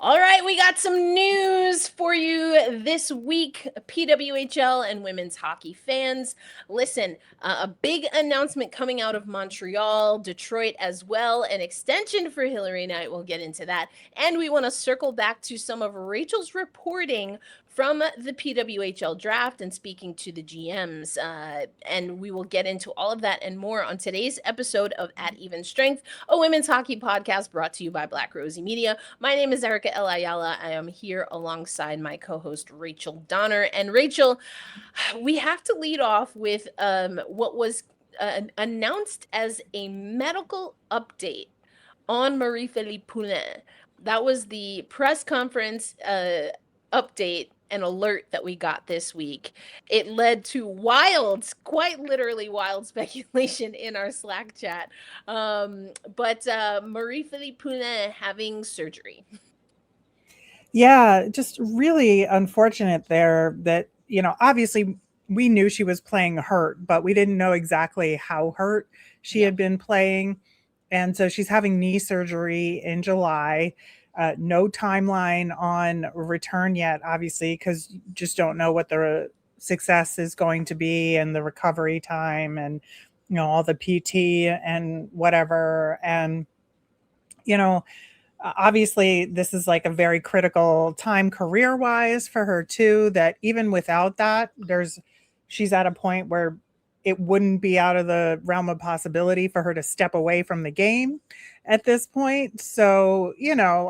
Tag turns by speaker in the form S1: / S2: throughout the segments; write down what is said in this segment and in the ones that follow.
S1: All right, we got some news for you this week, PWHL and women's hockey fans. Listen, a big announcement coming out of Montreal, Detroit as well, an extension for Hilary Knight. We'll get into that. And we want to circle back to some of Rachel's reporting from the PWHL draft and speaking to the GMs. And we will get into all of that and more on today's episode of At Even Strength, a women's hockey podcast brought to you by Black Rosie Media. My name is Erica Ayala. I am here alongside my co-host Rachel Donner. And Rachel, we have to lead off with what was announced as a medical update on Marie-Philippe Poulin. That was the press conference update and alert that we got this week. It led to quite literally wild speculation in our Slack chat. But Marie-Philippe Poulin having surgery.
S2: Yeah, just really unfortunate there that, obviously we knew she was playing hurt, but we didn't know exactly how hurt she had been playing. And so she's having knee surgery in July. No timeline on return yet, obviously, because you just don't know what the success is going to be and the recovery time and, all the PT and whatever. And, obviously this is like a very critical time career wise for her too, that even without that, she's at a point where it wouldn't be out of the realm of possibility for her to step away from the game at this point. So,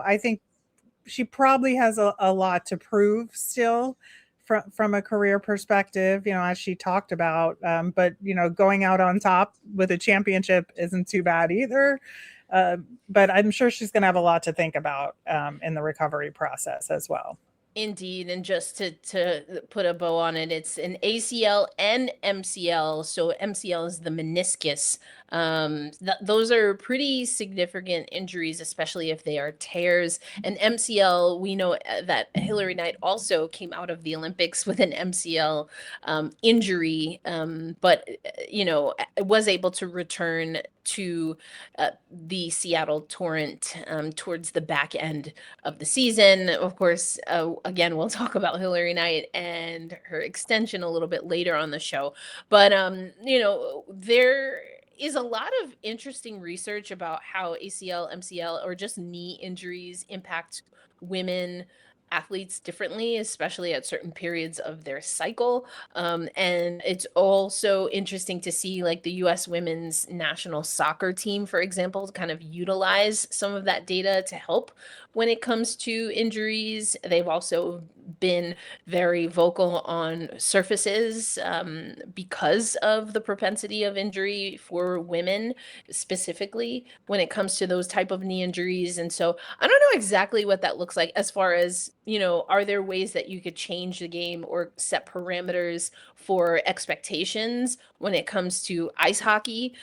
S2: I think she probably has a lot to prove still from a career perspective, as she talked about. But, going out on top with a championship isn't too bad either. But I'm sure she's going to have a lot to think about in the recovery process as well.
S1: Indeed, and just to put a bow on it, it's an ACL and MCL. So MCL is the meniscus. Those are pretty significant injuries, especially if they are tears. And MCL, we know that Hilary Knight also came out of the Olympics with an MCL injury, but was able to return to the Seattle Torrent towards the back end of the season. Of course, again, we'll talk about Hilary Knight and her extension a little bit later on the show. But, there is a lot of interesting research about how ACL, MCL, or just knee injuries impact women athletes differently, especially at certain periods of their cycle. And it's also interesting to see like the US women's national soccer team, for example, kind of utilize some of that data to help when it comes to injuries. They've also been very vocal on surfaces because of the propensity of injury for women, specifically when it comes to those type of knee injuries. And so I don't know exactly what that looks like as far as, are there ways that you could change the game or set parameters for expectations when it comes to ice hockey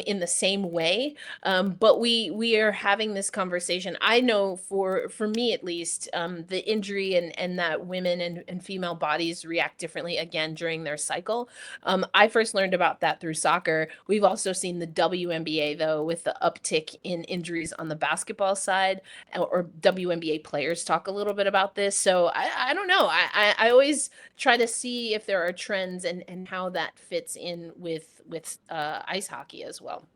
S1: in the same way? But we are having this conversation. I know for me at least, the injury and that women and female bodies react differently again during their cycle. I first learned about that through soccer. We've also seen the WNBA though, with the uptick in injuries on the basketball side, or WNBA players talk a little bit about this. So I don't know. I always try to see if there are trends and how that fits in with ice hockey as well.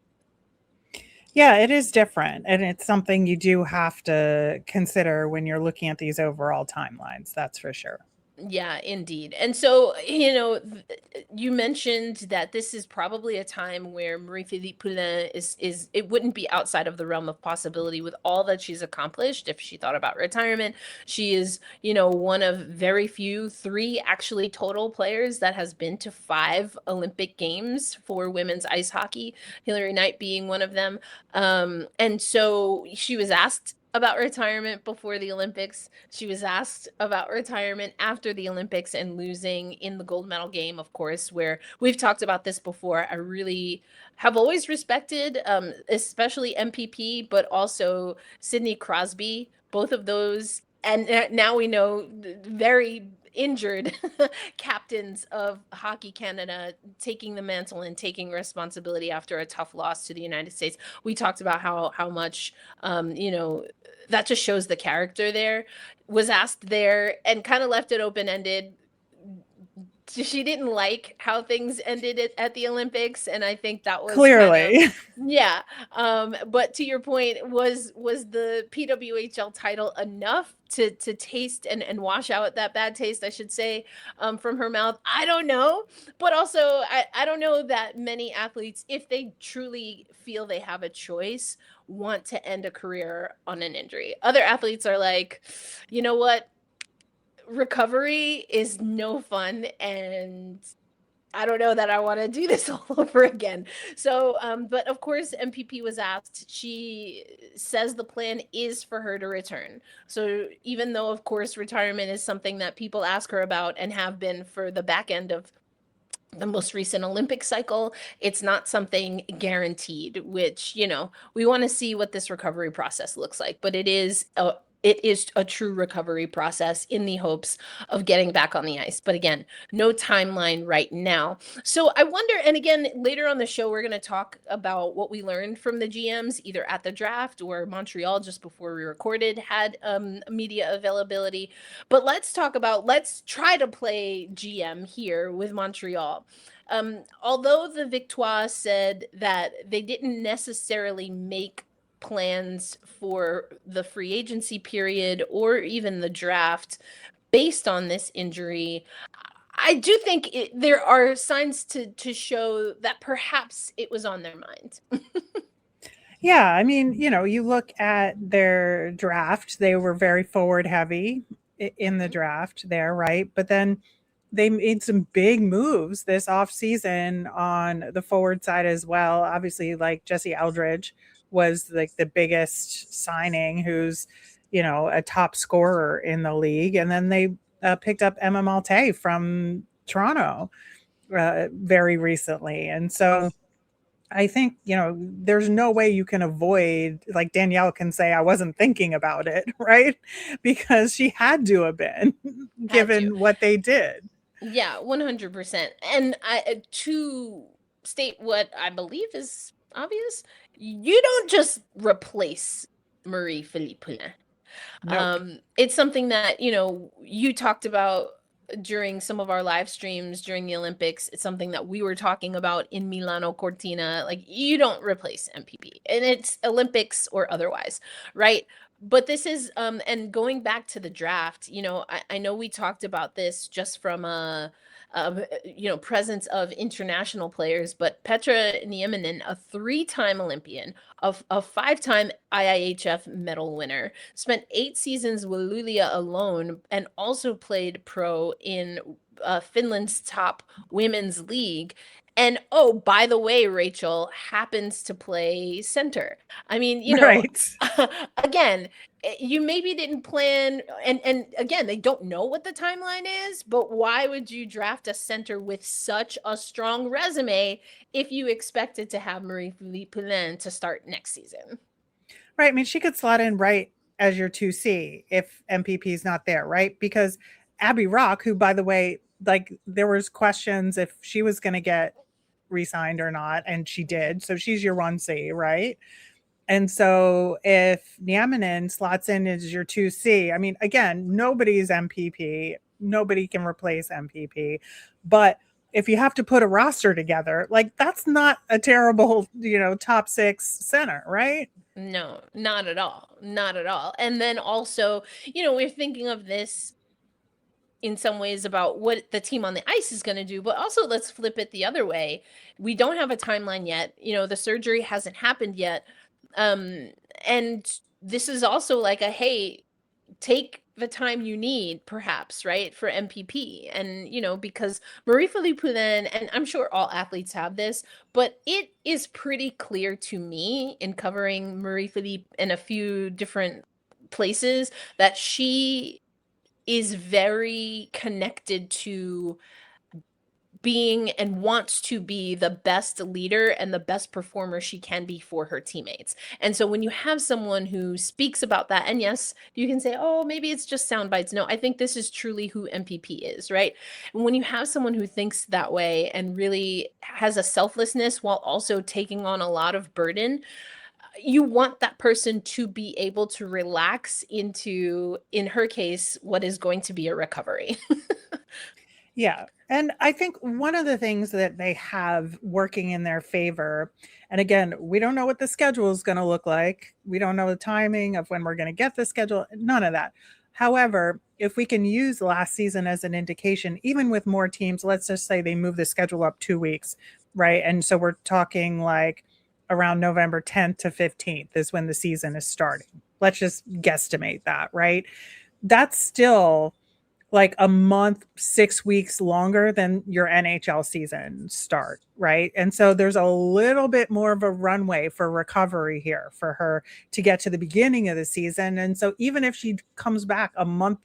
S2: Yeah, it is different. And it's something you do have to consider when you're looking at these overall timelines. That's for sure.
S1: Yeah, indeed. And so, you mentioned that this is probably a time where Marie-Philippe Poulin is it wouldn't be outside of the realm of possibility with all that she's accomplished if she thought about retirement. She is, one of very few, 3 actually total players that has been to 5 Olympic Games for women's ice hockey, Hilary Knight being one of them. And so she was asked about retirement before the Olympics. She was asked about retirement after the Olympics and losing in the gold medal game, of course, where we've talked about this before. I really have always respected, especially MPP, but also Sidney Crosby, both of those. And now we know very injured captains of Hockey Canada taking the mantle and taking responsibility after a tough loss to the United States. We talked about how much, that just shows the character there. Was asked there and kind of left it open-ended. She didn't like how things ended at the Olympics, and I think that was
S2: clearly,
S1: yeah. But to your point, was the PWHL title enough to taste and wash out that bad taste, I should say, from her mouth? I don't know, but also I don't know that many athletes, if they truly feel they have a choice, want to end a career on an injury. Other athletes are like, you know what? Recovery is no fun, and I don't know that I want to do this all over again. So, but of course, MPP was asked. She says the plan is for her to return. So even though, of course, retirement is something that people ask her about and have been for the back end of the most recent Olympic cycle, it's not something guaranteed, which, we want to see what this recovery process looks like, but it is a true recovery process in the hopes of getting back on the ice. But again, no timeline right now. So I wonder, and again, later on the show, we're going to talk about what we learned from the GMs, either at the draft or Montreal, just before we recorded, had media availability. But let's try to play GM here with Montreal. Although the Victoire said that they didn't necessarily make plans for the free agency period or even the draft based on this injury, I do think there are signs to show that perhaps it was on their mind.
S2: yeah. I mean, you look at their draft; they were very forward heavy in the draft there, right? But then they made some big moves this off season on the forward side as well. Obviously, like Jesse Eldridge was like the biggest signing, who's a top scorer in the league, and then they picked up Emma Malte from Toronto very recently, and so I think there's no way you can avoid, like Danielle can say, I wasn't thinking about it, right? Because she had to have been, given what they did.
S1: Yeah, 100%. And to state what I believe is obvious, you don't just replace Marie-Philippe Poulin.
S2: Nope.
S1: It's something that, you talked about during some of our live streams during the Olympics. It's something that we were talking about in Milano Cortina. Like, you don't replace MPP, and it's Olympics or otherwise, right? But this is, and going back to the draft, I know we talked about this just from presence of international players, but Petra Nieminen, a 3-time Olympian, a 5-time IIHF medal winner, spent 8 seasons with Luleå alone, and also played pro in Finland's top women's league. And oh, by the way, Rachel happens to play center. I mean,
S2: Right.
S1: again, you maybe didn't plan, and again, they don't know what the timeline is, but why would you draft a center with such a strong resume if you expected to have Marie-Philippe Poulin to start next season?
S2: Right. I mean, she could slot in right as your 2C if MPP is not there, right? Because Abby Rock, who, by the way, like there was questions if she was going to get re-signed or not, and she did. So she's your 1C, right? And so if Nieminen slots in as your 2C, I mean, again, nobody's MPP. Nobody can replace MPP. But if you have to put a roster together, like that's not a terrible, top 6 center, right?
S1: No, not at all. Not at all. And then also, we're thinking of this in some ways about what the team on the ice is going to do, but also let's flip it the other way. We don't have a timeline yet. The surgery hasn't happened yet. And this is also like hey, take the time you need, perhaps, right, for MPP. And, because Marie-Philippe Poulin, and I'm sure all athletes have this, but it is pretty clear to me in covering Marie-Philippe in a few different places that she is very connected to being and wants to be the best leader and the best performer she can be for her teammates. And so when you have someone who speaks about that, and yes, you can say, oh, maybe it's just sound bites. No, I think this is truly who MPP is, right? And when you have someone who thinks that way and really has a selflessness while also taking on a lot of burden, you want that person to be able to relax into, in her case, what is going to be a recovery.
S2: Yeah. And I think one of the things that they have working in their favor, and again, we don't know what the schedule is going to look like. We don't know the timing of when we're going to get the schedule, none of that. However, if we can use last season as an indication, even with more teams, let's just say they move the schedule up 2 weeks, right? And so we're talking like around November 10th to 15th is when the season is starting. Let's just guesstimate that, right? That's still like a month, 6 weeks longer than your NHL season start, right? And so there's a little bit more of a runway for recovery here for her to get to the beginning of the season. And so even if she comes back a month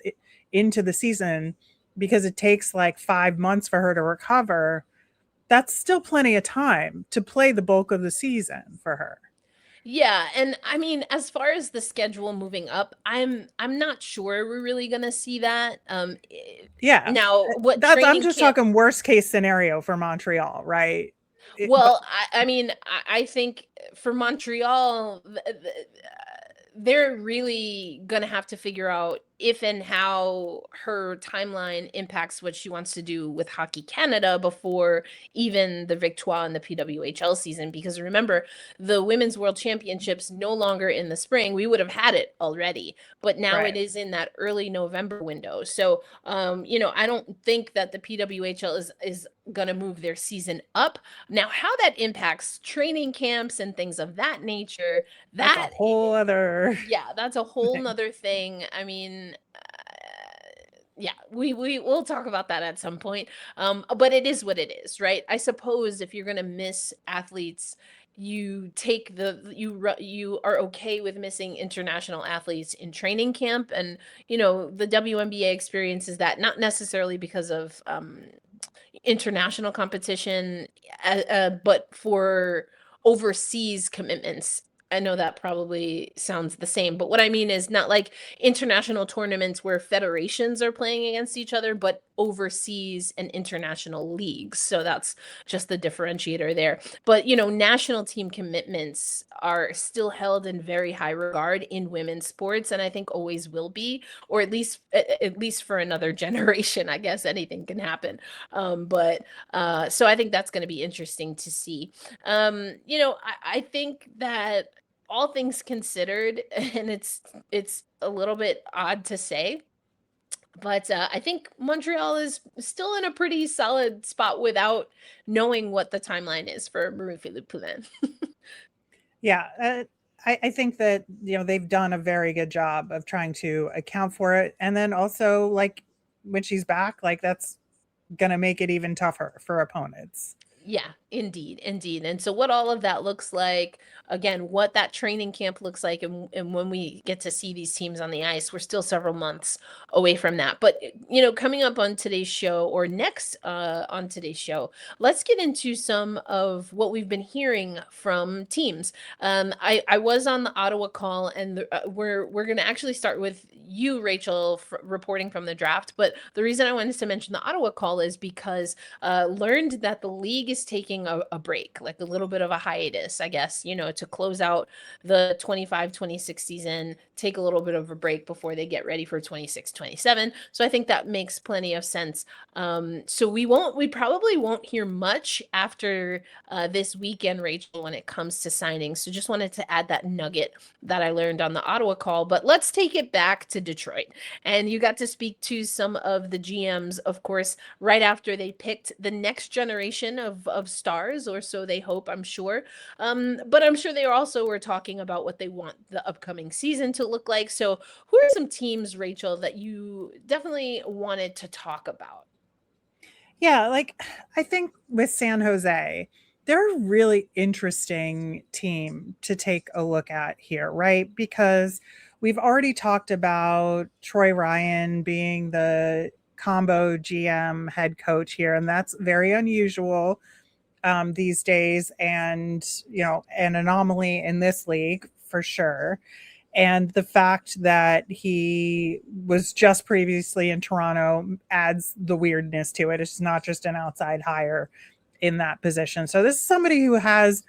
S2: into the season, because it takes like 5 months for her to recover, that's still plenty of time to play the bulk of the season for her.
S1: Yeah, and I mean, as far as the schedule moving up, I'm not sure we're really gonna see that.
S2: Yeah.
S1: Now what
S2: That's I'm
S1: training
S2: just
S1: camp?
S2: talking worst case scenario for Montreal, right? But
S1: Well, I mean, I think for Montreal, they're really gonna have to figure out if and how her timeline impacts what she wants to do with Hockey Canada before even the Victoire and the PWHL season. Because remember, the Women's World Championships no longer in the spring. We would have had it already, but now it
S2: right.
S1: is in that early November window. So, you know, I don't think that the PWHL is gonna move their season up. Now, how that impacts training camps and things of that nature,
S2: That's a
S1: that
S2: whole other
S1: yeah, that's a whole
S2: thing.
S1: nother thing. I mean, yeah, we'll talk about that at some point. But it is what it is, right? I suppose if you're gonna miss athletes, you take you are okay with missing international athletes in training camp, and you know the WNBA experiences that not necessarily because of international competition, but for overseas commitments. I know that probably sounds the same, but what I mean is not like international tournaments where federations are playing against each other, but overseas and international leagues. So that's just the differentiator there. But, you know, national team commitments are still held in very high regard in women's sports, and I think always will be, or at least for another generation. I guess anything can happen. But so I think that's going to be interesting to see. You know, I think that all things considered, and it's a little bit odd to say, but I think Montreal is still in a pretty solid spot without knowing what the timeline is for Marie-Philippe Poulin.
S2: Yeah. I think that, you know, they've done a very good job of trying to account for it. And then also, like, when she's back, like, that's going to make it even tougher for opponents.
S1: Yeah, indeed, indeed. And so what all of that looks like, again, what that training camp looks like, and when we get to see these teams on the ice, we're still several months away from that. But you know, coming up on today's show or next on today's show, let's get into some of what we've been hearing from teams. I was on the Ottawa call, and we're gonna actually start with you, Rachel, reporting from the draft. But the reason I wanted to mention the Ottawa call is because learned that the league is taking a break, like a little bit of a hiatus, I guess, you know, to close out the 25-26 season, take a little bit of a break before they get ready for 26-27. So I think that makes plenty of sense. So we probably won't hear much after this weekend, Rachel, when it comes to signings. So just wanted to add that nugget that I learned on the Ottawa call. But let's take it back to Detroit. And you got to speak to some of the GMs, of course, right after they picked the next generation of stars, or so they hope, I'm sure. But I'm sure they also were talking about what they want the upcoming season to look like. So who are some teams, Rachel, that you definitely wanted to talk about?
S2: Yeah, like, I think with San Jose, they're a really interesting team to take a look at here, right? Because we've already talked about Troy Ryan being the combo GM head coach here, and that's very unusual these days, and an anomaly in this league for sure. And the fact that he was just previously in Toronto adds the weirdness to it. It's not just an outside hire in that position. So this is somebody who has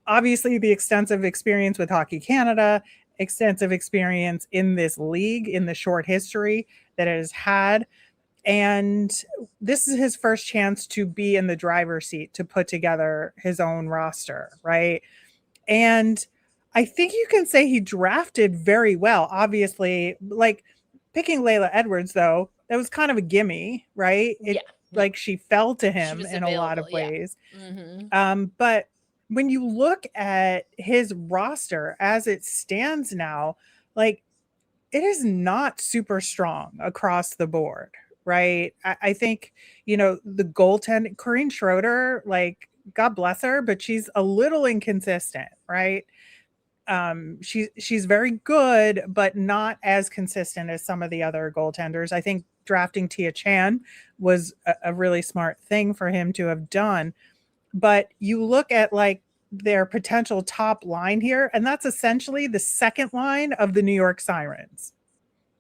S2: obviously the extensive experience with Hockey Canada, extensive experience in this league, in the short history that it has had. And this is his first chance to be in the driver's seat to put together his own roster, right? And I think you can say he drafted very well. Obviously, like picking Layla Edwards, though, that was kind of a gimme, right? Like she fell to him in a lot of ways. But when you look at his roster as it stands now, like it is not super strong across the board, right? I think, the goaltending, Corinne Schroeder, like God bless her, but she's a little inconsistent, right? She's very good, but not as consistent as some of the other goaltenders. I think drafting Tia Chan was a really smart thing for him to have done. But you look at like their potential top line here, and that's essentially the second line of the New York Sirens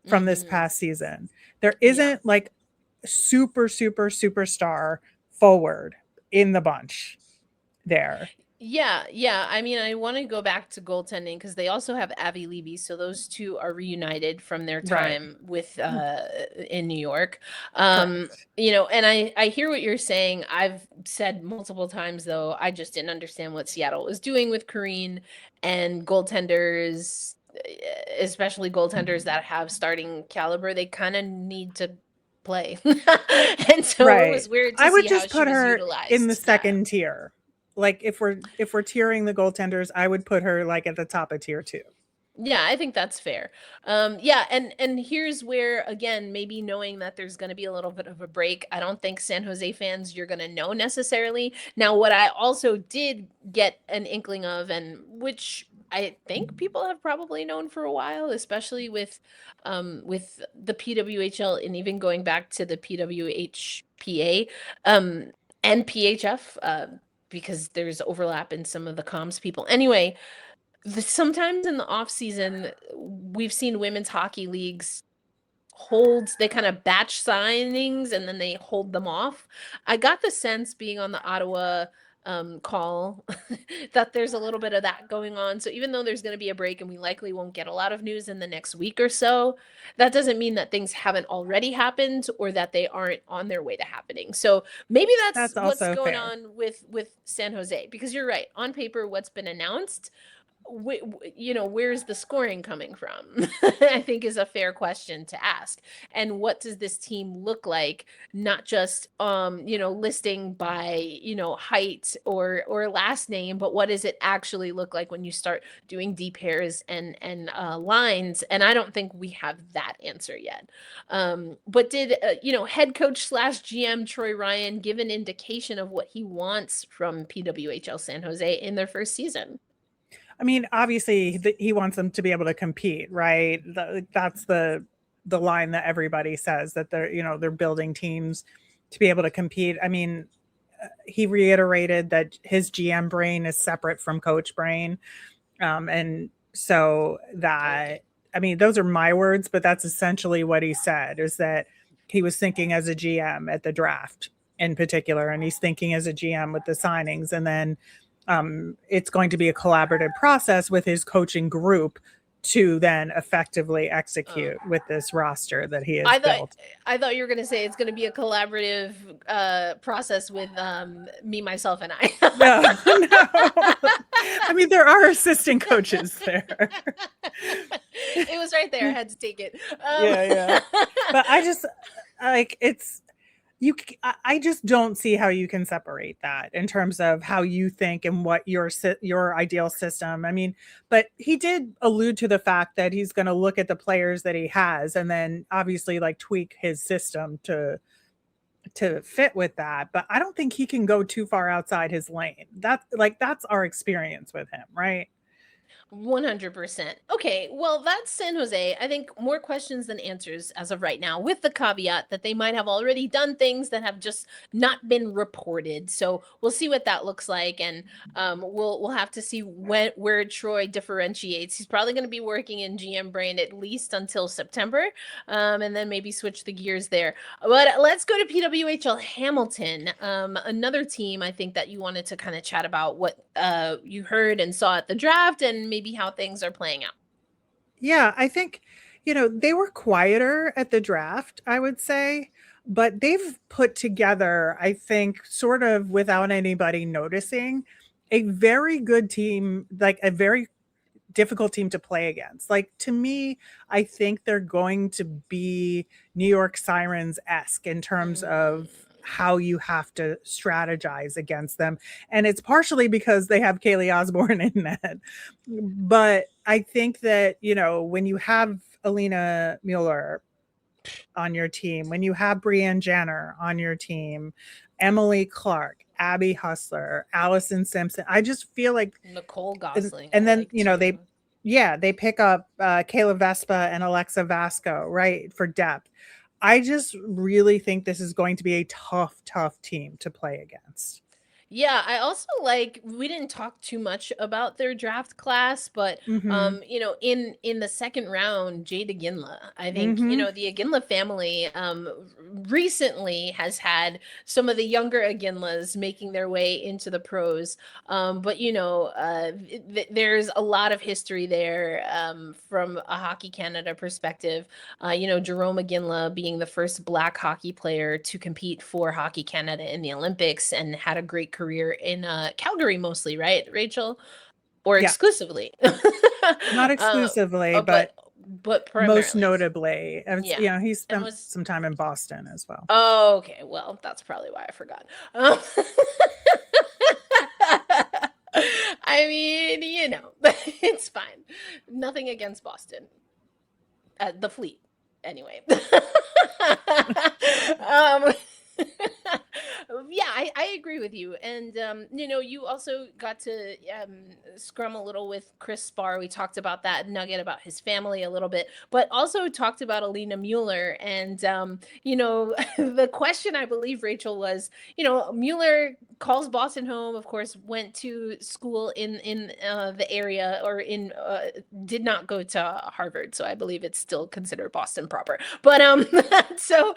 S2: from this past season. There isn't like superstar forward in the bunch there.
S1: Yeah. I mean, I want to go back to goaltending because they also have Avi Levy, so those two are reunited from their time with in New York. And I hear what you're saying. I've said multiple times though, I just didn't understand what Seattle was doing with Corinne and goaltenders, especially goaltenders that have starting caliber. They kind of need to play, and so it was weird to
S2: I would
S1: see
S2: just
S1: how
S2: put
S1: she was
S2: her
S1: utilized.
S2: in the second tier. Like if we're tiering the goaltenders, I would put her like at the top of tier 2.
S1: Yeah, I think that's fair. And here's where, again, maybe knowing that there's going to be a little bit of a break, I don't think San Jose fans you're going to know necessarily. Now, what I also did get an inkling of, and which I think people have probably known for a while, especially with the PWHL and even going back to the PWHPA and PHF, because there's overlap in some of the comms people. Anyway, sometimes in the off season, we've seen women's hockey leagues they kind of batch signings and then they hold them off. I got the sense being on the Ottawa call that there's a little bit of that going on. So even though there's going to be a break and we likely won't get a lot of news in the next week or so, that doesn't mean that things haven't already happened or that they aren't on their way to happening. So maybe that's what's going on with San Jose, because you're right. On paper, what's been announced, where's the scoring coming from? I think is a fair question to ask. And what does this team look like? Not just listing by height or last name, but what does it actually look like when you start doing D pairs and lines? And I don't think we have that answer yet. But did head coach / GM Troy Ryan give an indication of what he wants from PWHL San Jose in their first season?
S2: I mean, obviously he wants them to be able to compete, right? That's the line that everybody says, that they're building teams to be able to compete. I mean, he reiterated that his GM brain is separate from coach brain. And so that, I mean, those are my words, but that's essentially what he said, is that he was thinking as a GM at the draft in particular, and he's thinking as a GM with the signings. And then it's going to be a collaborative process with his coaching group to then effectively execute with this roster that he has built.
S1: I thought you were going to say it's going to be a collaborative process with me, myself, and I.
S2: No. I mean, there are assistant coaches there.
S1: It was right there. I had to take it.
S2: Yeah. But I just I just don't see how you can separate that in terms of how you think and what your ideal system. I mean, but he did allude to the fact that he's going to look at the players that he has and then obviously like tweak his system to fit with that. But I don't think he can go too far outside his lane. That's our experience with him, right?
S1: 100%. Okay, well, that's San Jose. I think more questions than answers as of right now, with the caveat that they might have already done things that have just not been reported. So we'll see what that looks like, and we'll have to see where Troy differentiates. He's probably going to be working in GM brain at least until September, and then maybe switch the gears there. But let's go to PWHL Hamilton, another team I think that you wanted to kind of chat about what you heard and saw at the draft, and maybe how things are playing out.
S2: Yeah, I think, they were quieter at the draft, I would say, but they've put together, I think, sort of without anybody noticing, a very good team, like a very difficult team to play against. Like, to me, I think they're going to be New York Sirens-esque in terms of how you have to strategize against them. And it's partially because they have Kaylee Osborne in net. But I think that, when you have Alina Mueller on your team, when you have Brianne Janner on your team, Emily Clark, Abby Hustler, Allison Simpson, I just feel like
S1: Nicole Gosling.
S2: and then,
S1: like
S2: they pick up Kayla Vespa and Alexa Vasco, right, for depth. I just really think this is going to be a tough team to play against.
S1: Yeah, I also we didn't talk too much about their draft class, but
S2: Mhm.
S1: in the second round, Jade Aginla, I think,
S2: Mhm.
S1: the Aginla family recently has had some of the younger Aginlas making their way into the pros. But there's a lot of history there from a Hockey Canada perspective. Jerome Aginla being the first Black hockey player to compete for Hockey Canada in the Olympics, and had a great career in Calgary mostly, right, Rachel? Or
S2: Yeah.
S1: exclusively?
S2: Not exclusively,
S1: But
S2: most
S1: primarily.
S2: notably.
S1: Yeah.
S2: He
S1: And
S2: spent
S1: was
S2: some time in Boston as well.
S1: Oh, okay. Well, that's probably why I forgot. I mean, it's fine. Nothing against Boston. The Fleet, anyway. um, yeah, I agree with you. And, you also got to scrum a little with Chris Spar. We talked about that nugget about his family a little bit, but also talked about Alina Mueller. And, the question, I believe, Rachel, was, Mueller calls Boston home, of course, went to school in the area, or did not go to Harvard. So I believe it's still considered Boston proper. But, so,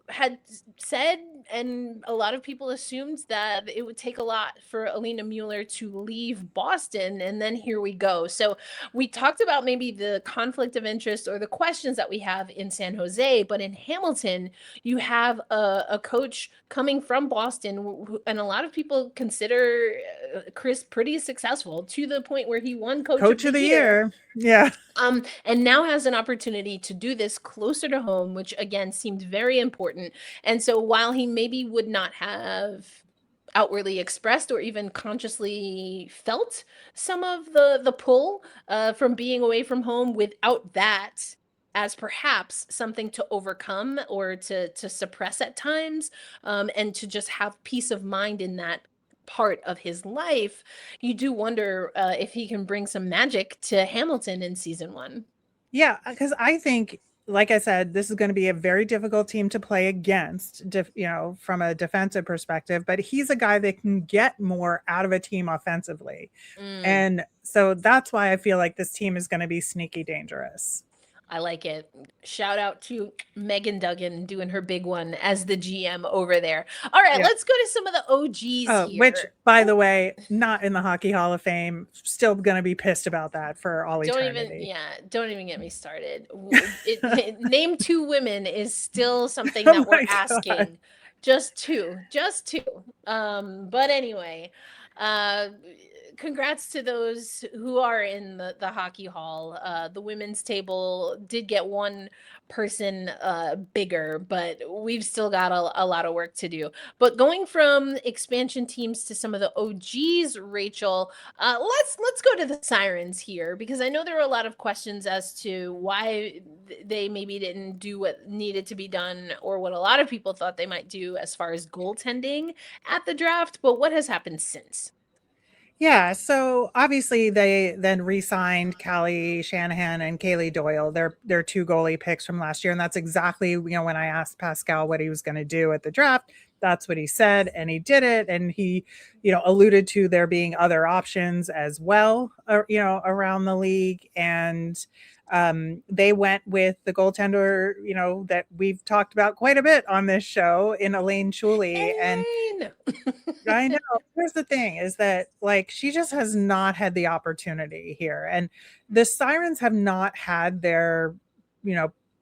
S1: had said, and a lot of people assumed, that it would take a lot for Alina Mueller to leave Boston, and then here we go. So we talked about maybe the conflict of interest or the questions that we have in San Jose, but in Hamilton, you have a coach coming from Boston, and a lot of people consider Chris pretty successful, to the point where he won
S2: Coach of the year. Yeah.
S1: And now has an opportunity to do this closer to home, which again seemed very important. And so while he maybe would not have outwardly expressed or even consciously felt some of the pull from being away from home, without that as perhaps something to overcome or to suppress at times, and to just have peace of mind in that part of his life, you do wonder if he can bring some magic to Hamilton in season 1.
S2: Yeah, because I think, like I said, this is going to be a very difficult team to play against, from a defensive perspective, but he's a guy that can get more out of a team offensively. And so that's why I feel like this team is going to be sneaky dangerous.
S1: I like it. Shout out to Megan Duggan doing her big one as the GM over there. All right,
S2: Yeah.
S1: let's go to some of the OGs here.
S2: Which, by the way, not in the Hockey Hall of Fame. Still going to be pissed about that for all eternity.
S1: Don't even get me started. Name 2 women is still something
S2: Oh
S1: that we're
S2: my
S1: asking.
S2: God.
S1: Just two. But anyway, congrats to those who are in the hockey hall. The women's table did get one person bigger, but we've still got a lot of work to do. But going from expansion teams to some of the OGs, Rachel, let's go to the Sirens here, because I know there were a lot of questions as to why they maybe didn't do what needed to be done, or what a lot of people thought they might do as far as goaltending at the draft. But what has happened since?
S2: Yeah, so obviously they then re-signed Callie Shanahan and Kaylee Doyle. They're two goalie picks from last year, and that's exactly, when I asked Pascal what he was going to do at the draft, that's what he said, and he did it. And he, alluded to there being other options as well, around the league. And they went with the goaltender, that we've talked about quite a bit on this show in Elaine Chuli. And
S1: Elaine!
S2: I know. Here's the thing is that like she just has not had the opportunity here. And the Sirens have not had their,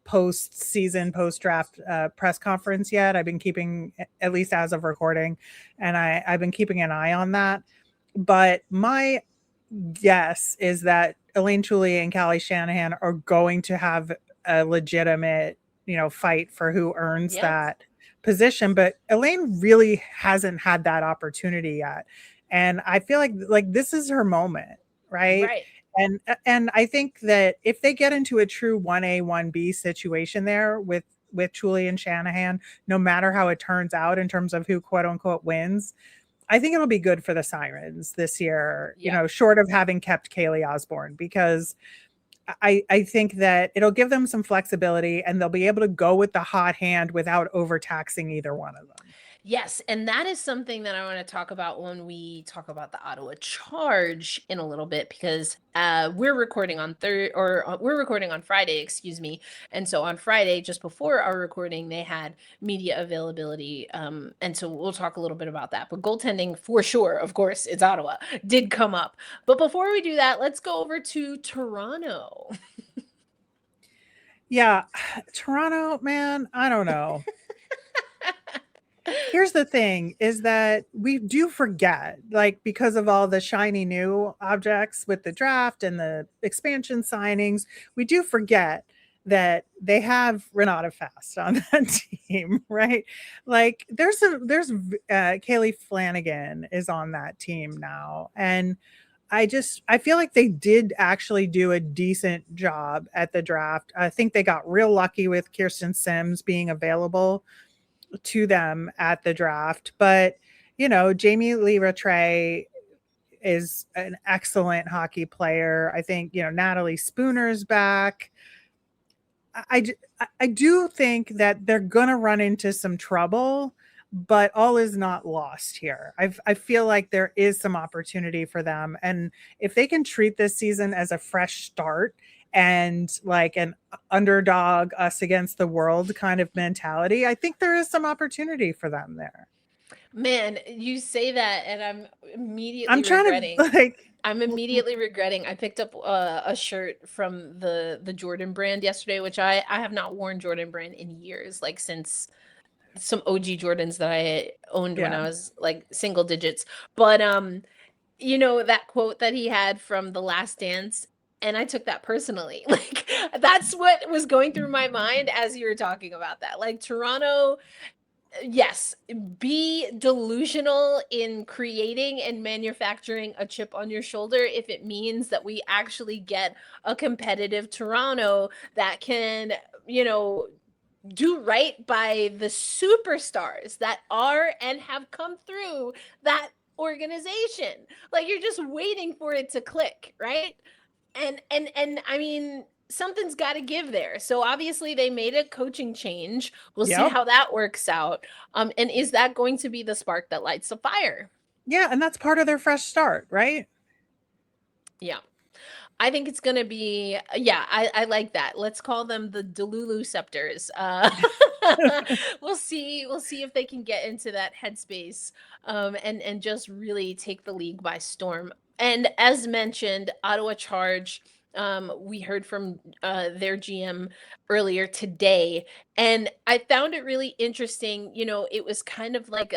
S2: post-season, post-draft press conference yet. I've been keeping, at least as of recording, and I've been keeping an eye on that. But my guess is that Elaine Chuli and Callie Shanahan are going to have a legitimate, fight for who earns
S1: Yes.
S2: that position. But Elaine really hasn't had that opportunity yet. And I feel like this is her moment, right?
S1: Right.
S2: And I think that if they get into a true 1A, 1B situation there with Chuli and Shanahan, no matter how it turns out in terms of who quote unquote wins, I think it'll be good for the Sirens this year,
S1: Yeah.
S2: short of having kept Kaylee Osborne, because I think that it'll give them some flexibility and they'll be able to go with the hot hand without overtaxing either one of them.
S1: Yes, and that is something that I want to talk about when we talk about the Ottawa Charge in a little bit, because we're recording on we're recording on Friday, excuse me. And so on Friday, just before our recording, they had media availability, and so we'll talk a little bit about that. But goaltending, for sure, of course, it's Ottawa, did come up. But before we do that, let's go over to Toronto.
S2: Yeah, Toronto, man, I don't know. Here's the thing is that we do forget, like, because of all the shiny new objects with the draft and the expansion signings, we do forget that they have Renata Fast on that team, right? Like there's Kaylee Flanagan is on that team now. And I feel like they did actually do a decent job at the draft. I think they got real lucky with Kirsten Sims being available to them at the draft. But, Jamie Lee Rattray is an excellent hockey player. I think, Natalie Spooner's back. I do think that they're going to run into some trouble, but all is not lost here. I feel like there is some opportunity for them. And if they can treat this season as a fresh start and like an underdog, us against the world kind of mentality, I think there is some opportunity for them there.
S1: Man, you say that, and I'm immediately
S2: I'm trying
S1: regretting.
S2: to
S1: I'm immediately regretting. I picked up a shirt from the Jordan brand yesterday, which I have not worn Jordan brand in years, like since some OG Jordans that I owned when I was like single digits. But that quote that he had from The Last Dance, and I took that personally. Like that's what was going through my mind as you were talking about that. Like Toronto, yes, be delusional in creating and manufacturing a chip on your shoulder if it means that we actually get a competitive Toronto that can, do right by the superstars that are and have come through that organization. Like you're just waiting for it to click, right? And I mean, something's got to give there. So obviously they made a coaching change. We'll see how that works out. And is that going to be the spark that lights the fire?
S2: Yeah, and that's part of their fresh start, right?
S1: Yeah. I think it's going to be, yeah, I like that. Let's call them the Delulu Scepters. We'll see if they can get into that headspace and just really take the league by storm. And as mentioned, Ottawa Charge, we heard from their GM earlier today, and I found it really interesting. It was kind of like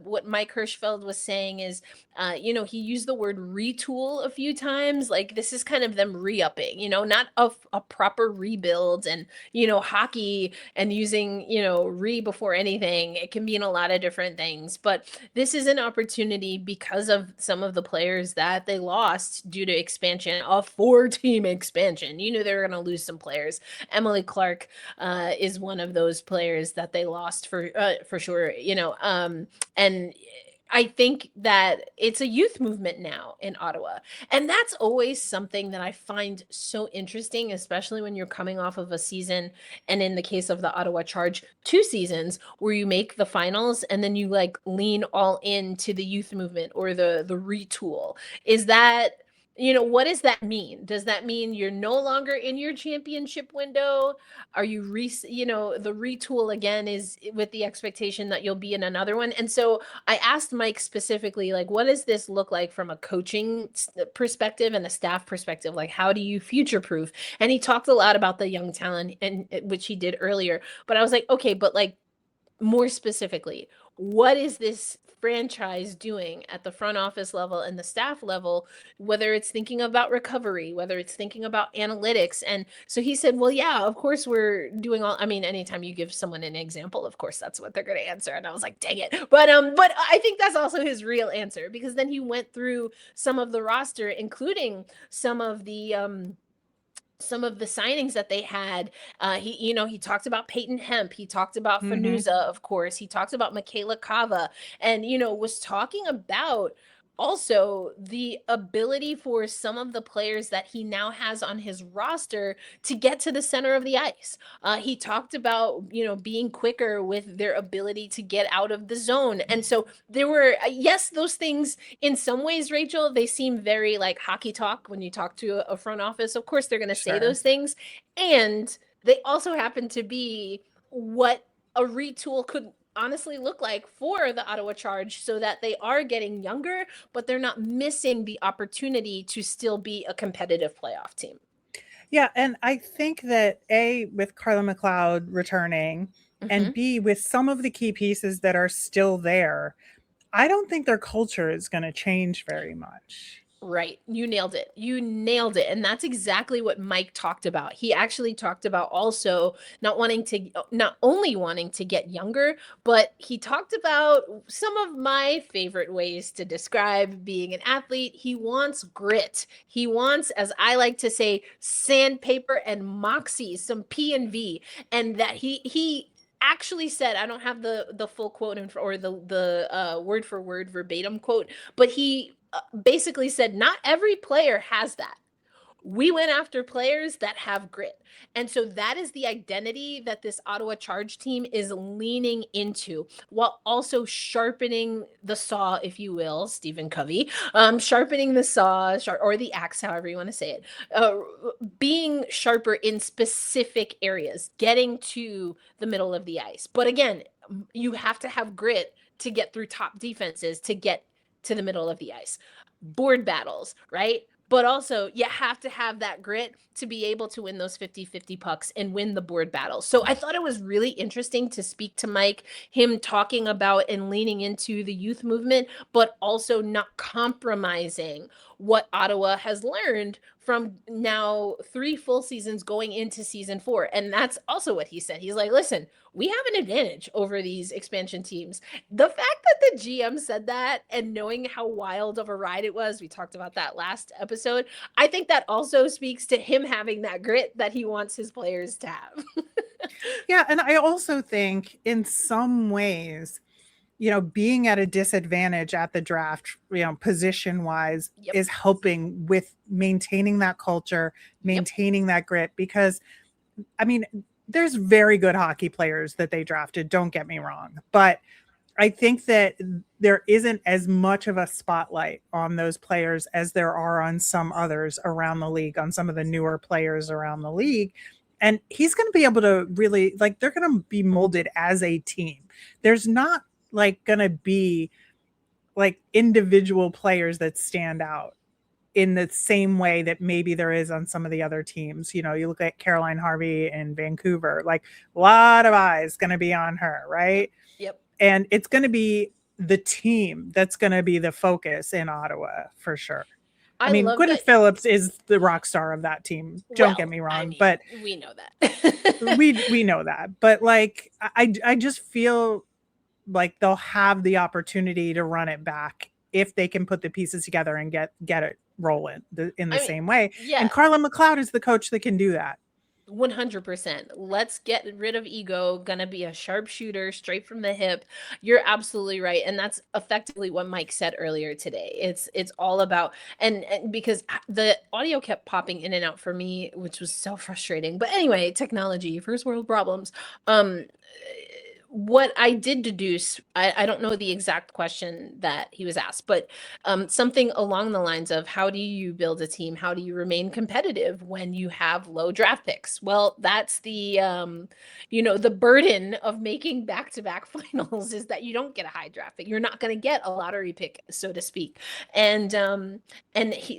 S1: what Mike Hirschfeld was saying is, he used the word retool a few times. Like this is kind of them re-upping, not a proper rebuild, and hockey and using re before anything. It can mean a lot of different things, but this is an opportunity because of some of the players that they lost due to expansion, a 4-team expansion. You knew they were going to lose some players. Emily Clark is one of those players that they lost for sure. And I think that it's a youth movement now in Ottawa. And that's always something that I find so interesting, especially when you're coming off of a season. And in the case of the Ottawa Charge, 2 seasons where you make the finals and then you like lean all into the youth movement or the retool. Is that, what does that mean? Does that mean you're no longer in your championship window? Are you the retool again is with the expectation that you'll be in another one? And so I asked Mike specifically, like, what does this look like from a coaching perspective and a staff perspective? Like, how do you future proof? And he talked a lot about the young talent, and which he did earlier. But I was like, okay, but like more specifically, what is this franchise doing at the front office level and the staff level, whether it's thinking about recovery, whether it's thinking about analytics? And so he said, well, yeah, of course we're doing all, I mean, anytime you give someone an example, of course that's what they're going to answer. And I was like, dang it. But I think that's also his real answer, because then he went through some of the roster, including some of the signings that they had. He talked about Peyton Hemp. He talked about Fanuza, of course. He talked about Michaela Cava, and, was talking about also the ability for some of the players that he now has on his roster to get to the center of the ice. He talked about, being quicker with their ability to get out of the zone. And so there were, yes, those things in some ways, Rachel, they seem very like hockey talk when you talk to a front office. Of course, they're going to say those things. And they also happen to be what a retool could honestly look like for the Ottawa Charge, so that they are getting younger, but they're not missing the opportunity to still be a competitive playoff team.
S2: Yeah, and I think that A, with Carla McLeod returning, and B, with some of the key pieces that are still there, I don't think their culture is going to change very much.
S1: Right. You nailed it. You nailed it. And that's exactly what Mike talked about. He actually talked about also not only wanting to get younger, but he talked about some of my favorite ways to describe being an athlete. He wants grit. He wants, as I like to say, sandpaper and moxie, some P&V, and that he actually said, I don't have the full quote or the word for word verbatim quote, but he basically said, not every player has that. We went after players that have grit. And so that is the identity that this Ottawa Charge team is leaning into, while also sharpening the saw, if you will, Stephen Covey, sharpening the saw or the axe, however you want to say it, being sharper in specific areas, getting to the middle of the ice. But again, you have to have grit to get through top defenses, to get to the middle of the ice. Board battles, right? But also you have to have that grit to be able to win those 50-50 pucks and win the board battles. So I thought it was really interesting to speak to Mike, him talking about and leaning into the youth movement, but also not compromising what Ottawa has learned from now 3 full seasons going into season 4. And that's also what he said. He's like, listen, we have an advantage over these expansion teams. The fact that the GM said that, and knowing how wild of a ride it was, we talked about that last episode, I think that also speaks to him having that grit that he wants his players to have.
S2: Yeah, and I also think in some ways, being at a disadvantage at the draft, position wise, is helping with maintaining that culture, maintaining that grit, because I mean, there's very good hockey players that they drafted, don't get me wrong, but I think that there isn't as much of a spotlight on those players as there are on some others around the league, on some of the newer players around the league. And he's going to be able to really, like, they're going to be molded as a team. There's not like going to be like individual players that stand out in the same way that maybe there is on some of the other teams. You look at Caroline Harvey in Vancouver, like a lot of eyes going to be on her, right?
S1: Yep.
S2: And it's going to be the team that's going to be the focus in Ottawa for sure. I mean, Gwyneth Phillips is the rock star of that team. Don't get me wrong, but
S1: we know that.
S2: we know that. But like, I just feel like they'll have the opportunity to run it back if they can put the pieces together and get it rolling in the same way.
S1: Yeah.
S2: And Carla McLeod is the coach that can do that.
S1: 100%. Let's get rid of ego. Gonna be a sharpshooter straight from the hip. You're absolutely right, and that's effectively what Mike said earlier today. It's all about and because the audio kept popping in and out for me, which was so frustrating. But anyway, technology, first world problems. What I did deduce, I don't know the exact question that he was asked, but something along the lines of how do you build a team? How do you remain competitive when you have low draft picks? Well, that's the the burden of making back-to-back finals is that you don't get a high draft pick. You're not going to get a lottery pick, so to speak. And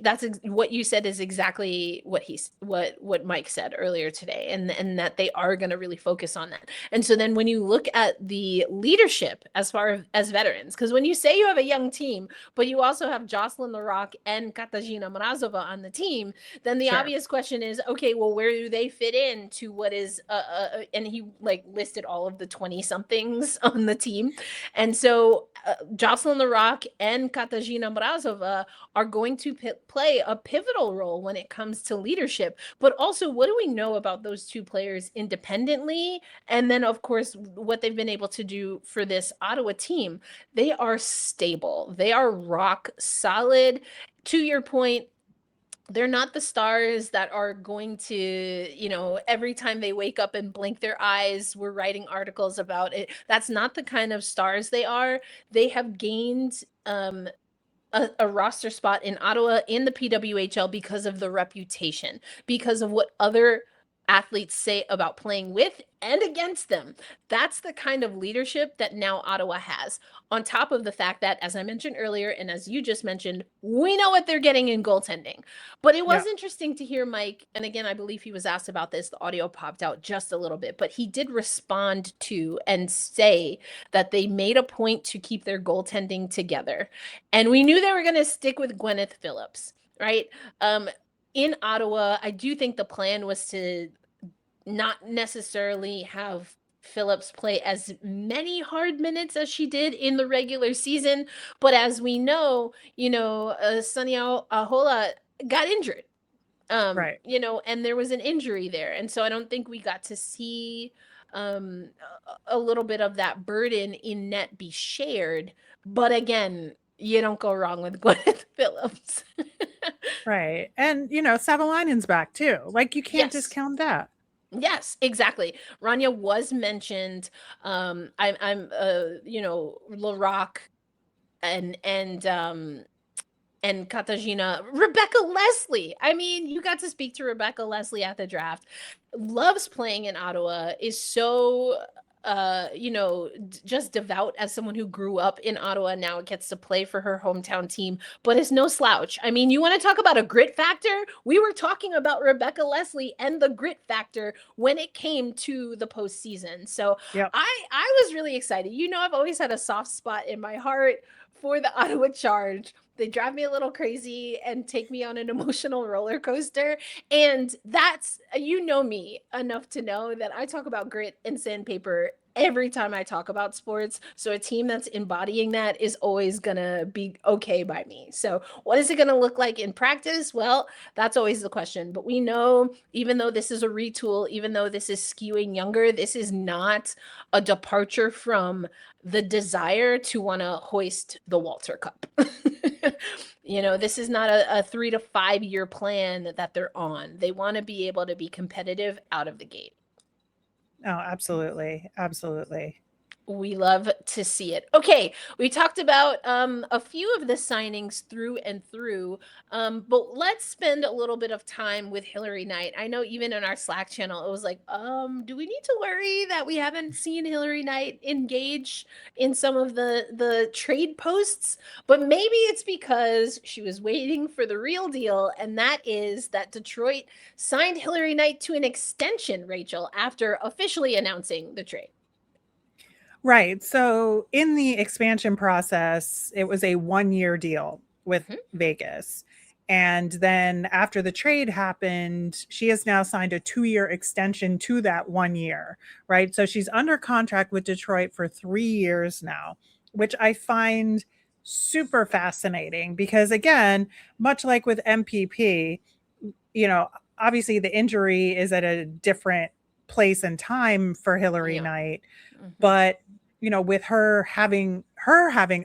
S1: that's what you said is exactly what Mike said earlier today, and that they are going to really focus on that. And so then when you look at the leadership as far as veterans, because when you say you have a young team, but you also have Jocelyn LaRocque and Katarzyna Mrazova on the team, then the obvious question is, okay, well, where do they fit in to what is, and he like listed all of the 20 somethings on the team. And so Jocelyn LaRocque and Katarzyna Mrazova are going to play a pivotal role when it comes to leadership. But also, what do we know about those two players independently? And then, of course, what they've been able to do for this Ottawa team. They are stable. They are rock solid. To your point, they're not the stars that are going to, every time they wake up and blink their eyes, we're writing articles about it. That's not the kind of stars they are. They have gained a roster spot in Ottawa in the PWHL because of the reputation, because of what other athletes say about playing with and against them. That's the kind of leadership that now Ottawa has, on top of the fact that, as I mentioned earlier, and as you just mentioned, we know what they're getting in goaltending. But it was interesting to hear Mike, and again, I believe he was asked about this, the audio popped out just a little bit, but he did respond to and say that they made a point to keep their goaltending together. And we knew they were going to stick with Gwyneth Phillips, right? In Ottawa, I do think the plan was to not necessarily have Phillips play as many hard minutes as she did in the regular season. But as we know, Sonia Ahola got injured.
S2: Right.
S1: And there was an injury there. And so I don't think we got to see a little bit of that burden in net be shared. But again, you don't go wrong with Gwyneth Phillips.
S2: Right. And, Savalainen's back too. Like, you can't discount that.
S1: Yes, exactly. Rania was mentioned. I'm LaRocque and Katarzyna. Rebecca Leslie. I mean, you got to speak to Rebecca Leslie at the draft. Loves playing in Ottawa, is so just devout as someone who grew up in Ottawa, now gets to play for her hometown team, but is no slouch. I mean, you want to talk about a grit factor? We were talking about Rebecca Leslie and the grit factor when it came to the postseason. So I was really excited. I've always had a soft spot in my heart for the Ottawa Charge. They drive me a little crazy and take me on an emotional roller coaster. And that's, me enough to know that I talk about grit and sandpaper every time I talk about sports. So a team that's embodying that is always going to be okay by me. So what is it going to look like in practice? Well, that's always the question. But we know, even though this is a retool, even though this is skewing younger, this is not a departure from the desire to want to hoist the Walter Cup. This is not a 3 to 5 year plan that they're on. They want to be able to be competitive out of the gate.
S2: Oh, absolutely. Absolutely.
S1: We love to see it. Okay, we talked about a few of the signings through and through, but let's spend a little bit of time with Hilary Knight. I know even in our Slack channel, it was like, do we need to worry that we haven't seen Hilary Knight engage in some of the trade posts? But maybe it's because she was waiting for the real deal, and that is that Detroit signed Hilary Knight to an extension, Rachel, after officially announcing the trade.
S2: Right. So in the expansion process, it was a 1-year deal with Vegas. And then after the trade happened, she has now signed a 2-year extension to that 1 year, right? So she's under contract with Detroit for 3 years now, which I find super fascinating because, again, much like with MPP, obviously the injury is at a different place and time for Hilary
S1: Yeah.
S2: Knight,
S1: Mhm.
S2: but with her having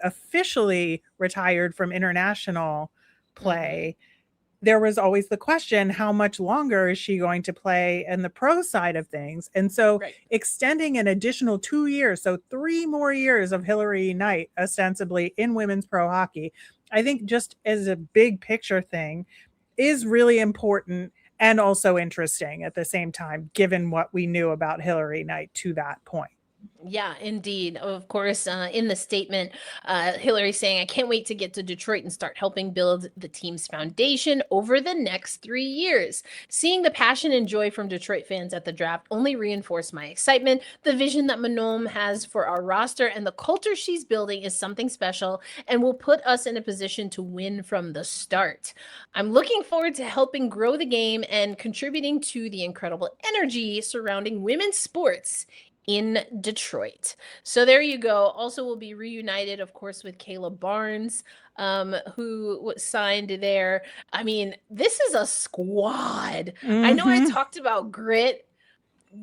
S2: officially retired from international play, there was always the question, how much longer is she going to play in the pro side of things? And so
S1: Right.
S2: extending an additional 2 years, so 3 more years of Hilary Knight ostensibly in women's pro hockey, I think just as a big picture thing is really important and also interesting at the same time, given what we knew about Hilary Knight to that point.
S1: Yeah, indeed. Of course, in the statement, Hillary saying, I can't wait to get to Detroit and start helping build the team's foundation over the next 3 years. Seeing the passion and joy from Detroit fans at the draft only reinforced my excitement. The vision that Manon has for our roster and the culture she's building is something special and will put us in a position to win from the start. I'm looking forward to helping grow the game and contributing to the incredible energy surrounding women's sports in Detroit. So there you go. Also will be reunited, of course, with Kayla Barnes, who was signed there. I mean, this is a squad. I know I talked about grit.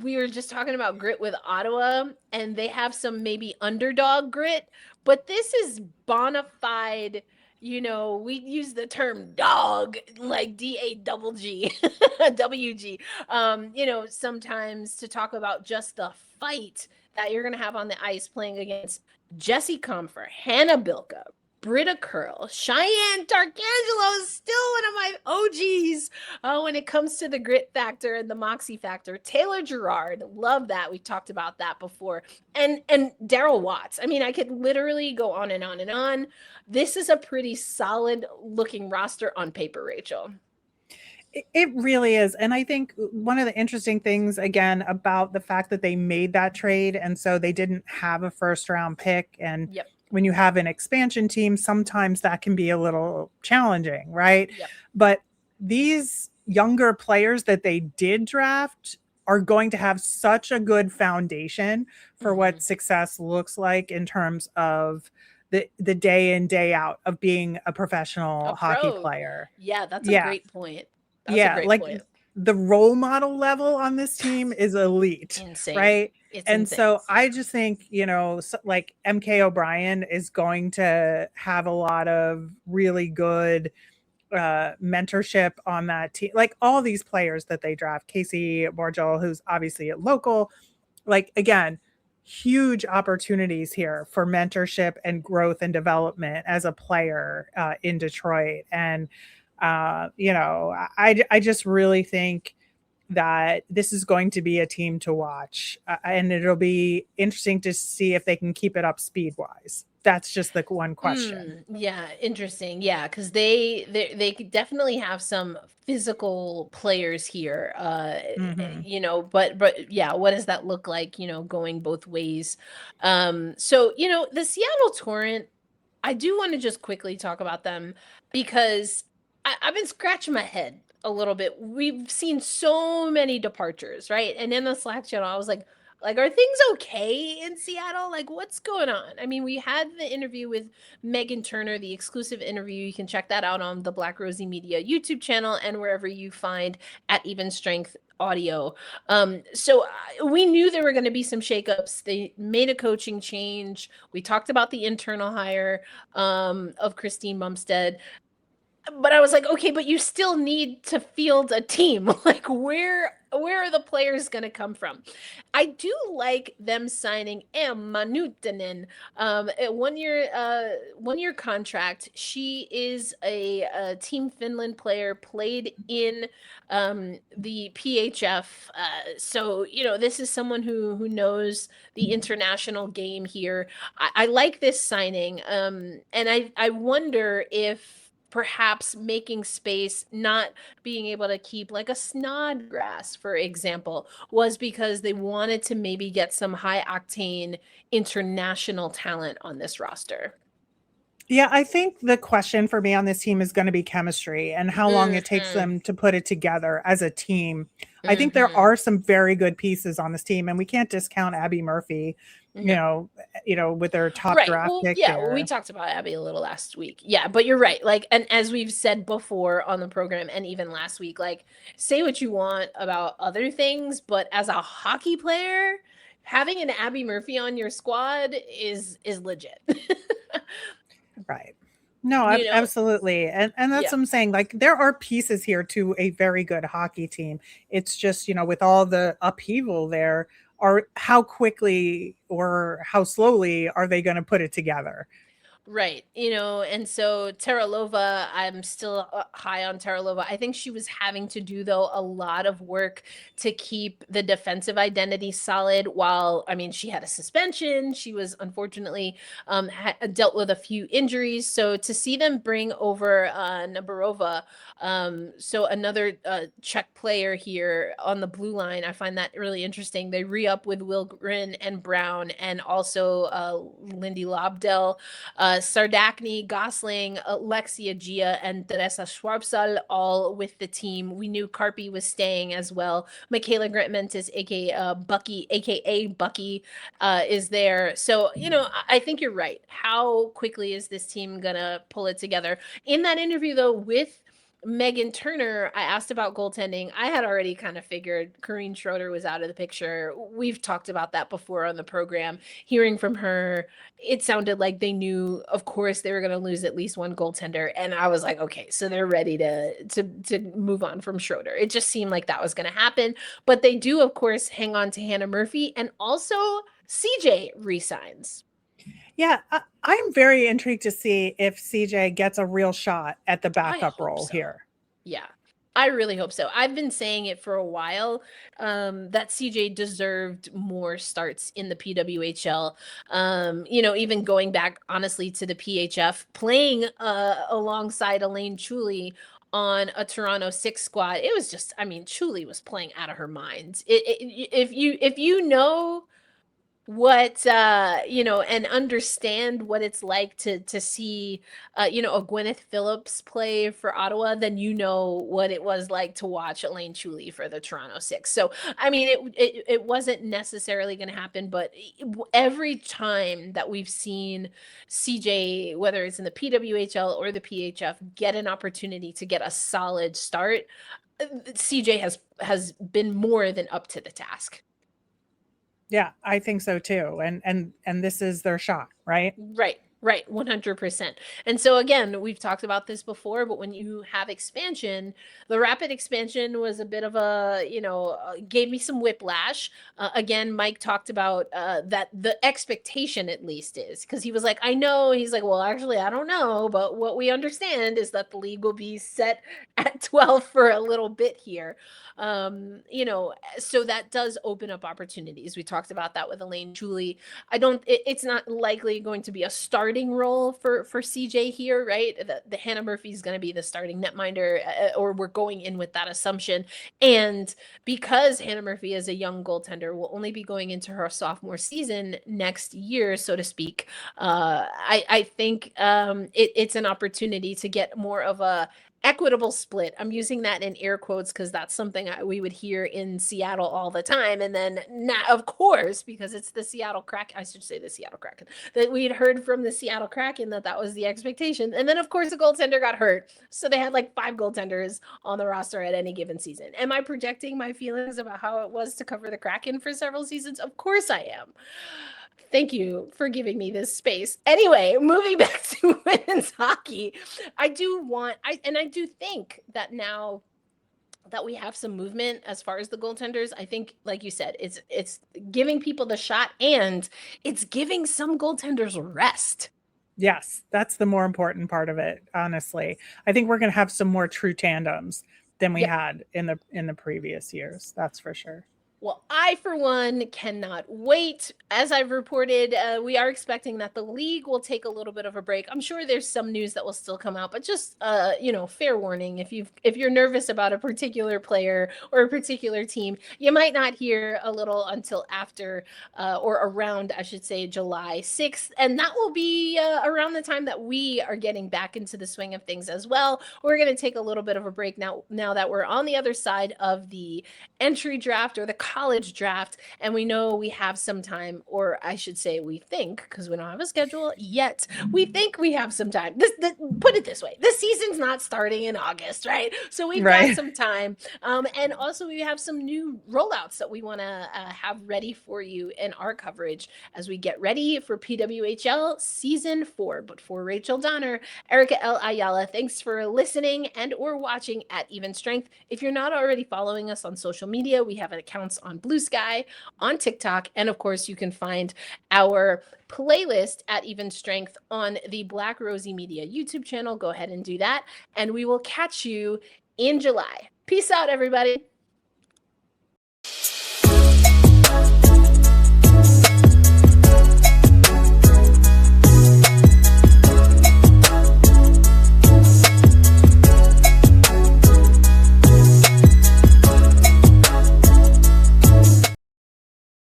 S1: We were just talking about grit with Ottawa, and they have some maybe underdog grit, but this is bona fide. We use the term dog, like DAWG, WG, sometimes to talk about just the fight that you're going to have on the ice playing against Jessie Comfer, Hannah Bilka, Britta Curl, Cheyenne Tarcangelo is still one of my OGs when it comes to the grit factor and the moxie factor. Taylor Gerard, love that. We talked about that before. And Daryl Watts. I mean, I could literally go on and on and on. This is a pretty solid looking roster on paper, Rachel.
S2: It really is. And I think one of the interesting things, again, about the fact that they made that trade, and so they didn't have a first round pick. And
S1: Yep.
S2: when you have an expansion team, sometimes that can be a little challenging, right?
S1: Yep.
S2: But these younger players that they did draft are going to have such a good foundation for what success looks like in terms of the day in, day out of being a professional hockey player.
S1: Yeah, that's a great point. That's a great
S2: Like
S1: point.
S2: the role model level on this team is elite.
S1: Insane.
S2: Right.
S1: It's
S2: and
S1: insane.
S2: So I just think, like MK O'Brien is going to have a lot of really good mentorship on that team. Like all these players that they draft, Casey Borgel, who's obviously a local, like again, huge opportunities here for mentorship and growth and development as a player in Detroit. And I just really think that this is going to be a team to watch, and it'll be interesting to see if they can keep it up speed wise. That's just the one question.
S1: Yeah, interesting. Yeah, because they definitely have some physical players here. But yeah, what does that look like? Going both ways. So the Seattle Torrent, I do want to just quickly talk about them because I've been scratching my head a little bit. We've seen so many departures, right? And in the Slack channel, I was like, are things okay in Seattle? Like, what's going on? I mean, we had the interview with Megan Turner, the exclusive interview. You can check that out on the Black Rosie Media YouTube channel and wherever you find at Even Strength Audio. So we knew there were going to be some shakeups. They made a coaching change. We talked about the internal hire of Christine Bumstead. But I was like, okay, but you still need to field a team. Like, where are the players going to come from? I do like them signing Emma Newtonen, a 1-year contract. She is a Team Finland player, played in the PHF. So this is someone who knows the international game here. I like this signing, and I wonder if perhaps making space, not being able to keep like a Snodgrass, for example, was because they wanted to maybe get some high octane international talent on this roster.
S2: Yeah, I think the question for me on this team is going to be chemistry and how long it takes
S1: Mm-hmm.
S2: them to put it together as a team. I think there
S1: Mm-hmm.
S2: are some very good pieces on this team, and we can't discount Abby Murphy, you
S1: No.
S2: know, with their top
S1: Right.
S2: draft
S1: Well,
S2: pick
S1: yeah, we
S2: there.
S1: talked about Abby a little last week. Yeah, but you're right. Like, and as we've said before on the program and even last week, like, say what you want about other things, but as a hockey player, having an Abby Murphy on your squad is legit.
S2: Right. No,
S1: You know?
S2: absolutely. And that's
S1: Yeah.
S2: what I'm saying. Like there are pieces here to a very good hockey team. It's just, with all the upheaval there, are how quickly or how slowly are they going to put it together?
S1: Right. And so Teralova, I'm still high on Teralova. I think she was having to do, though, a lot of work to keep the defensive identity solid while, I mean, she had a suspension. She was unfortunately dealt with a few injuries. So to see them bring over Nabarova, so another Czech player here on the blue line, I find that really interesting. They re-up with Wilgren and Brown and also Lindy Lobdell. Sardakny, Gosling, Alexia Gia, and Teresa Schwabsal all with the team. We knew Carpy was staying as well. Michaela Gritmentis, aka Bucky, is there. So, I think you're right. How quickly is this team gonna pull it together? In that interview, though, with Megan Turner, I asked about goaltending. I had already kind of figured Corrine Schroeder was out of the picture. We've talked about that before on the program. Hearing from her, it sounded like they knew, of course, they were going to lose at least one goaltender, and I was like, okay, so they're ready to move on from Schroeder. It just seemed like that was going to happen, but they do, of course, hang on to Hannah Murphy, and also CJ resigns.
S2: Yeah, I'm very intrigued to see if CJ gets a real shot at the
S1: I
S2: backup
S1: hope
S2: role
S1: so.
S2: here.
S1: Yeah. I really hope so. I've been saying it for a while that CJ deserved more starts in the PWHL. Even going back honestly to the PHF, playing alongside Elaine Chuli on a Toronto 6 squad. It was just, I mean, Chuli was playing out of her mind. If you know what and understand what it's like to see a Gwyneth Phillips play for Ottawa, then you know what it was like to watch Elaine Chuli for the Toronto Six. So I mean it wasn't necessarily going to happen, but every time that we've seen CJ, whether it's in the PWHL or the PHF, get an opportunity to get a solid start, CJ has been more than up to the task.
S2: Yeah, I think so too. And this is their shot, right?
S1: Right, 100%. And so again, we've talked about this before, but when you have expansion, the rapid expansion was a bit of gave me some whiplash. Again, Mike talked about that the expectation at least is, because he was like, I know, he's like, well, actually, I don't know, but what we understand is that the league will be set at 12 for a little bit here. So that does open up opportunities. We talked about that with Elaine Chuli. It's not likely going to be a starting role for CJ here, right? The Hannah Murphy is going to be the starting netminder, or we're going in with that assumption. And because Hannah Murphy is a young goaltender, will only be going into her sophomore season next year, so to speak. I think it's an opportunity to get more of a equitable split. I'm using that in air quotes because that's something we would hear in Seattle all the time. And then, of course, because it's the Seattle Kraken, I should say the Seattle Kraken, that we'd heard from the Seattle Kraken that was the expectation. And then, of course, the goaltender got hurt. So they had like 5 goaltenders on the roster at any given season. Am I projecting my feelings about how it was to cover the Kraken for several seasons? Of course I am. Thank you for giving me this space. Anyway, moving back to women's hockey, I do think that now that we have some movement as far as the goaltenders, I think, like you said, it's giving people the shot, and it's giving some goaltenders rest.
S2: Yes, that's the more important part of it, honestly. I think we're going to have some more true tandems than we
S1: Yep.
S2: had in the previous years. That's for sure.
S1: Well, I, for one, cannot wait. As I've reported, we are expecting that the league will take a little bit of a break. I'm sure there's some news that will still come out, but just, fair warning, if you're nervous about a particular player or a particular team, you might not hear a little until after or around, I should say, July 6th. And that will be around the time that we are getting back into the swing of things as well. We're going to take a little bit of a break now that we're on the other side of the entry draft or the college draft, and we know we have some time, or I should say we think, because we don't have a schedule yet, we think we have some time. Put it this way, the season's not starting in August, right? So we've got some time, and also we have some new rollouts that we want to have ready for you in our coverage as we get ready for PWHL season 4. But for Rachel Donner, Erica L. Ayala, thanks for listening and or watching at Even Strength. If you're not already following us on social media, we have accounts on Blue Sky, on TikTok, and of course you can find our playlist at Even Strength on the Black Rosie Media YouTube channel. Go ahead and do that, and we will catch you in July. Peace out, everybody.